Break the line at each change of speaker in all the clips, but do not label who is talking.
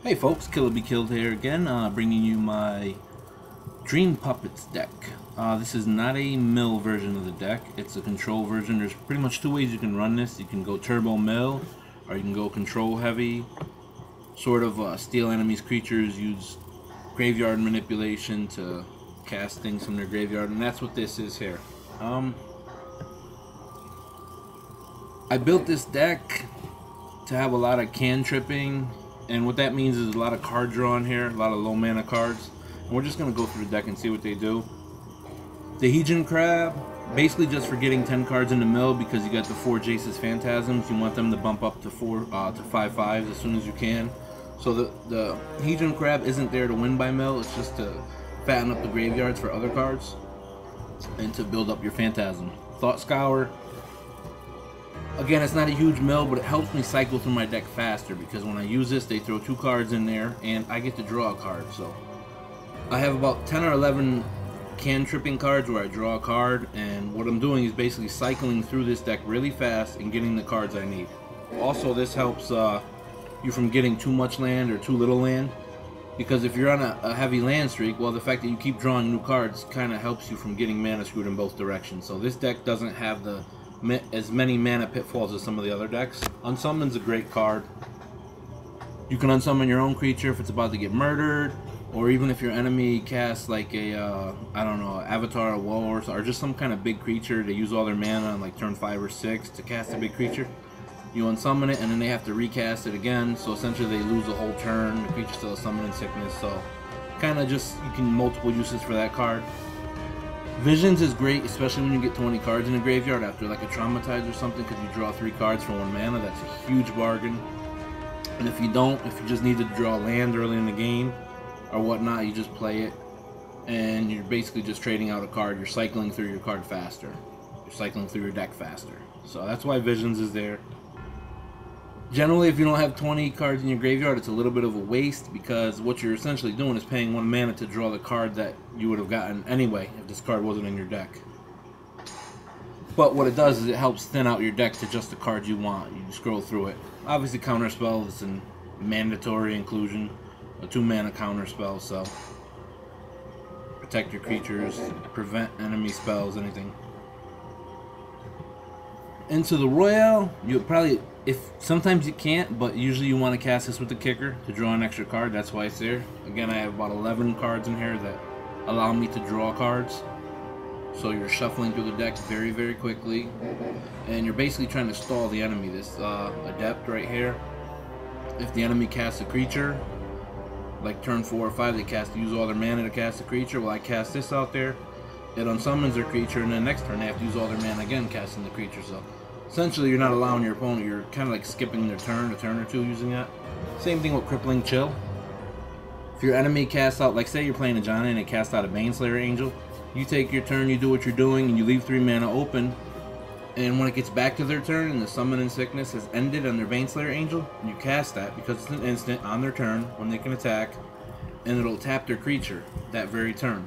Hey folks, Killer Be Killed here again, bringing you my Dream Puppets deck. This is not a mill version of the deck, it's a control version. There's pretty much two ways you can run this. You can go turbo mill, or you can go control heavy, sort of steal enemies' creatures, use graveyard manipulation to cast things from their graveyard, and that's what this is here. I built this deck to have a lot of cantripping, and what that means is a lot of card draw in here, a lot of low mana cards. And we're just going to go through the deck and see what they do. The Gatjhering Crab, basically just for getting 10 cards in the mill, because you got the 4 Jace's Phantasms, you want them to bump up to 5/5s as soon as you can. So the Gatjhering Crab isn't there to win by mill, it's just to fatten up the graveyards for other cards and to build up your Phantasm. Thought Scour, again, it's not a huge mill, but it helps me cycle through my deck faster, because when I use this, they throw 2 cards in there, and I get to draw a card. So I have about 10 or 11 cantripping cards where I draw a card, and what I'm doing is basically cycling through this deck really fast and getting the cards I need. Also, this helps you from getting too much land or too little land, because if you're on a heavy land streak, well, the fact that you keep drawing new cards kind of helps you from getting mana screwed in both directions. So this deck doesn't have as many mana pitfalls as some of the other decks. Unsummon's a great card. You can unsummon your own creature if it's about to get murdered, or even if your enemy casts like a, I don't know, Avatar of Woe or just some kind of big creature. They use all their mana on like turn 5 or 6 to cast a big creature. You unsummon it and then they have to recast it again, so essentially they lose a whole turn. The creature still has summoning sickness, so kind of just, you can multiple uses for that card. Visions is great, especially when you get 20 cards in a graveyard after like a Traumatize or something, because you draw 3 cards for 1 mana. That's a huge bargain. And if you don't, if you just need to draw land early in the game or whatnot, you just play it and you're basically just trading out a card. You're cycling through your card faster. You're cycling through your deck faster. So that's why Visions is there. Generally, if you don't have 20 cards in your graveyard, it's a little bit of a waste, because what you're essentially doing is paying 1 mana to draw the card that you would have gotten anyway if this card wasn't in your deck. But what it does is it helps thin out your deck to just the cards you want. You scroll through it. Obviously, Counterspell is a mandatory inclusion, a 2 mana Counterspell, so protect your creatures, prevent enemy spells, anything. Into the Royale, you'll probably, sometimes you can't, but usually you want to cast this with the kicker to draw an extra card. That's why it's there. Again, I have about 11 cards in here that allow me to draw cards. So you're shuffling through the deck very, very quickly, and you're basically trying to stall the enemy. This Adept right here, if the enemy casts a creature, like turn 4 or 5, they use all their mana to cast a creature. Well, I cast this out there, it unsummons their creature, and then next turn they have to use all their mana again casting the creature. So essentially, you're not allowing your opponent, you're kind of like skipping their turn, a turn or two using that. Same thing with Crippling Chill. If your enemy casts out, like say you're playing a Johnny and they cast out a Baneslayer Angel, you take your turn, you do what you're doing, and you leave 3 mana open. And when it gets back to their turn and the Summoning Sickness has ended on their Baneslayer Angel, you cast that because it's an instant on their turn when they can attack, and it'll tap their creature that very turn.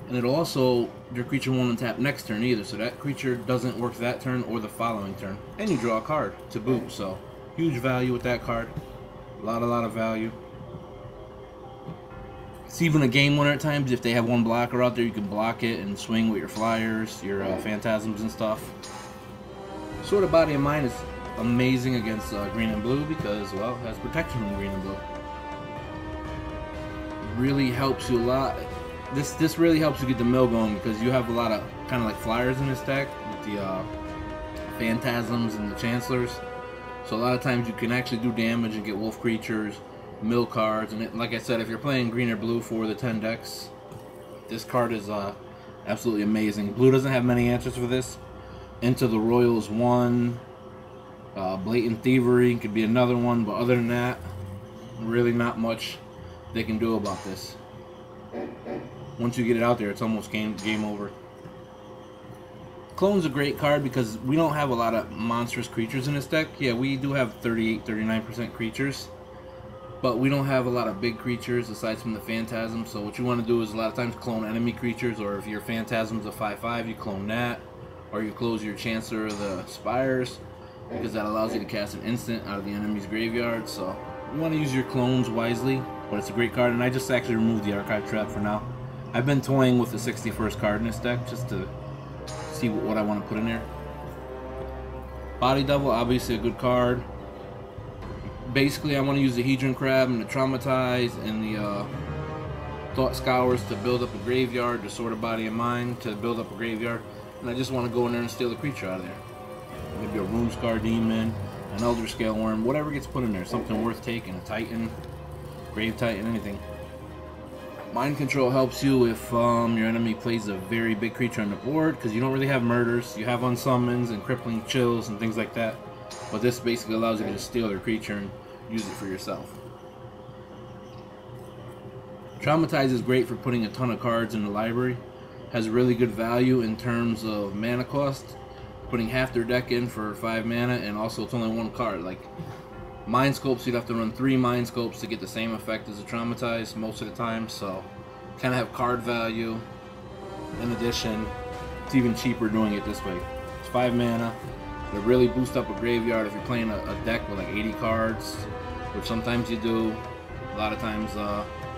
And it'll also, your creature won't untap next turn either, so that creature doesn't work that turn or the following turn. And you draw a card to boot, so huge value with that card. A lot of value. It's even a game winner at times. If they have 1 blocker out there, you can block it and swing with your flyers, your Phantasms and stuff. Sort of Body of Mind is amazing against green and blue because, well, it has protection from green and blue. Really helps you a lot. This really helps you get the mill going, because you have a lot of kind of like flyers in this deck with the Phantasms and the Chancellors. So a lot of times you can actually do damage and get wolf creatures, mill cards, and like I said, if you're playing green or blue for the 10 decks, this card is absolutely amazing. Blue doesn't have many answers for this. Into the Royals 1, Blatant Thievery could be another one, but other than that, really not much they can do about this. Once you get it out there, it's almost game over. Clone's a great card because we don't have a lot of monstrous creatures in this deck. Yeah, we do have 38-39% creatures, but we don't have a lot of big creatures aside from the Phantasm. So what you want to do is a lot of times clone enemy creatures, or if your Phantasm's a 5/5, you clone that, or you close your Chancellor of the Spires, because that allows you to cast an instant out of the enemy's graveyard. So You want to use your clones wisely, but it's a great card, and I just actually removed the archive trap for now. I've been toying with the 61st card in this deck just to see what I want to put in there. Body Double, obviously a good card. Basically, I want to use the Hedron Crab and the Traumatize and the Thought Scours to build up a graveyard, the Sword of Body and Mind to build up a graveyard, and I just want to go in there and steal a creature out of there. Maybe a Runescar Demon, an Elder Scale Worm, whatever gets put in there, something worth taking, a Titan, Grave Titan, anything. Mind Control helps you if your enemy plays a very big creature on the board, because you don't really have murders, you have unsummons and crippling chills and things like that, but this basically allows you to just steal their creature and use it for yourself. Traumatize is great for putting a ton of cards in the library, has really good value in terms of mana cost, putting half their deck in for 5 mana, and also it's only 1 card. Like Mind Scopes, you'd have to run 3 Mind Scopes to get the same effect as a Traumatize most of the time, so kind of have card value. In addition, it's even cheaper doing it this way. It's 5 mana. It really boosts up a graveyard if you're playing a deck with like 80 cards, which sometimes you do. A lot of times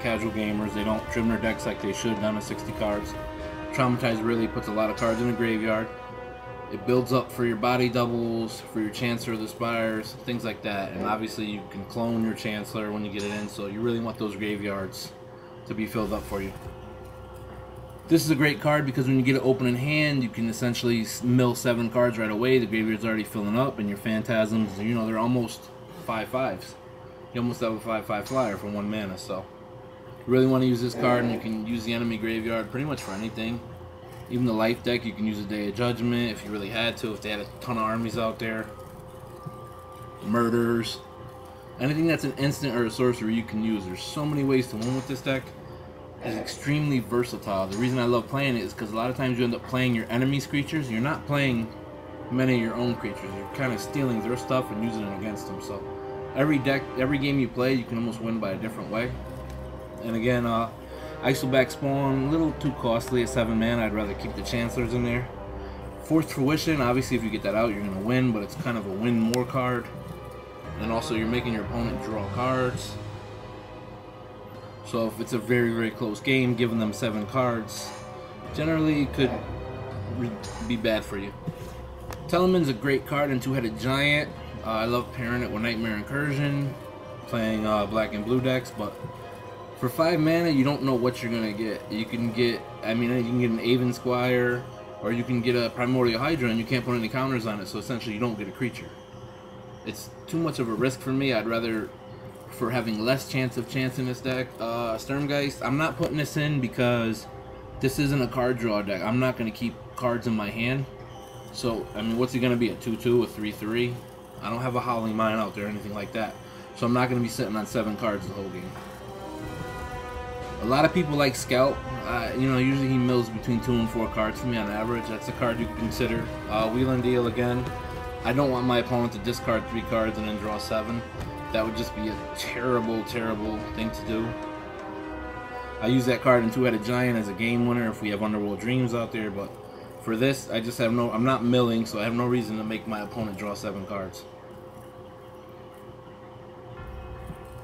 casual gamers, they don't trim their decks like they should down to 60 cards. Traumatize really puts a lot of cards in the graveyard. It builds up for your body doubles, for your Chancellor of the Spires, things like that. And obviously you can clone your Chancellor when you get it in, so you really want those graveyards to be filled up for you. This is a great card because when you get it open in hand, you can essentially mill 7 cards right away. The graveyard's already filling up, and your Phantasms, you know, they're almost 5/5s. You almost have a 5/5 flyer for 1 mana, so you really want to use this card, and you can use the enemy graveyard pretty much for anything. Even the life deck, you can use a Day of Judgment if you really had to, if they had a ton of armies out there. Murders. Anything that's an instant or a sorcery you can use. There's so many ways to win with this deck. It's extremely versatile. The reason I love playing it is because a lot of times you end up playing your enemy's creatures. You're not playing many of your own creatures. You're kind of stealing their stuff and using it against them. So every game you play, you can almost win by a different way. And again, Isoback Spawn, a little too costly at 7 mana. I'd rather keep the Chancellors in there. Forced Fruition, obviously if you get that out, you're going to win, but it's kind of a win more card. And also you're making your opponent draw cards. So if it's a very, very close game, giving them 7 cards generally could be bad for you. Teleman's a great card in Two-Headed Giant. I love pairing it with Nightmare Incursion, playing black and blue decks, but for 5 mana, you don't know what you're gonna get. You can get, I mean, you can get an Aven Squire, or you can get a Primordial Hydra, and you can't put any counters on it, so essentially you don't get a creature. It's too much of a risk for me. I'd rather, for having less chance in this deck, Sturmgeist, I'm not putting this in because this isn't a card draw deck. I'm not gonna keep cards in my hand. So, I mean, what's it gonna be, a 2/2, a 3/3? I don't have a Howling Mine out there or anything like that. So I'm not gonna be sitting on 7 cards the whole game. A lot of people like Scout. You know, usually he mills between 2 and 4 cards for me on average. That's a card you can consider. Wheel and Deal again. I don't want my opponent to discard 3 cards and then draw 7. That would just be a terrible, terrible thing to do. I use that card in Two-Headed Giant as a game winner if we have Underworld Dreams out there, but for this, I just have I'm not milling, so I have no reason to make my opponent draw 7 cards.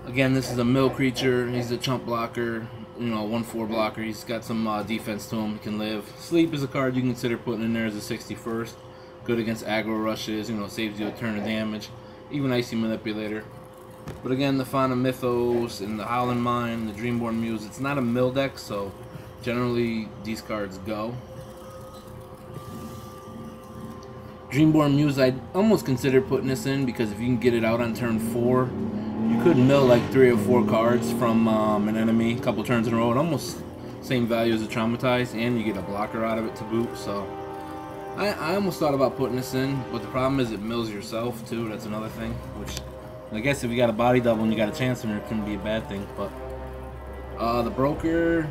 Again, this is a mill creature. He's a chump blocker, you know, 1/4 blocker. He's got some defense to him. He can live. Sleep is a card you consider putting in there as a 61st. Good against aggro rushes, you know, saves you a turn of damage. Even Icy Manipulator. But again, the Fauna Mythos and the Howling Mine, the Dreamborn Muse, it's not a mill deck, so generally these cards go. Dreamborn Muse, I'd almost consider putting this in because if you can get it out on turn 4, you could mill like 3 or 4 cards from an enemy a couple turns in a row. It almost same value as a Traumatize, and you get a blocker out of it to boot. So I almost thought about putting this in, but the problem is it mills yourself too. That's another thing, which I guess if you got a body double and you got a chance in it, it couldn't be a bad thing. But the Broker,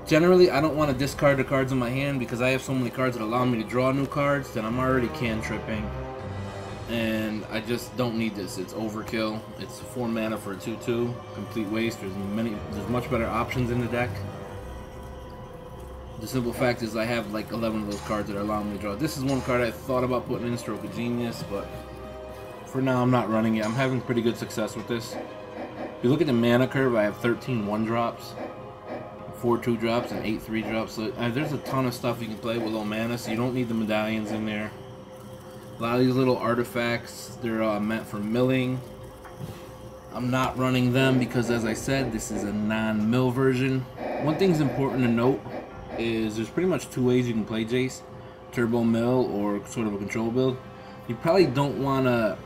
generally I don't want to discard the cards in my hand because I have so many cards that allow me to draw new cards that I'm already cantripping. And I just don't need this. It's overkill. It's 4 mana for a 2/2. Complete waste. There's much better options in the deck. The simple fact is I have like 11 of those cards that are allowing me to draw. This is one card I thought about putting in, Stroke of Genius, but for now I'm not running it. I'm having pretty good success with this. If you look at the mana curve, I have 13 1-drops, 4 2-drops, and 8 3-drops. So there's a ton of stuff you can play with low mana, so you don't need the medallions in there. A lot of these little artifacts, they're meant for milling. I'm not running them because, as I said, this is a non-mill version. One thing's important to note is there's pretty much 2 ways you can play Jace. Turbo mill or sort of a control build. You probably don't want to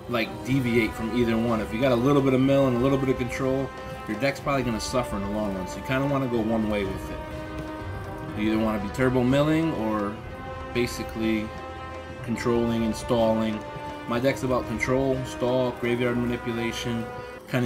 like deviate from either one. If you got a little bit of mill and a little bit of control, your deck's probably going to suffer in the long run. So you kind of want to go one way with it. You either want to be turbo milling or basically controlling and stalling. My deck's about control, stall, graveyard manipulation, kind of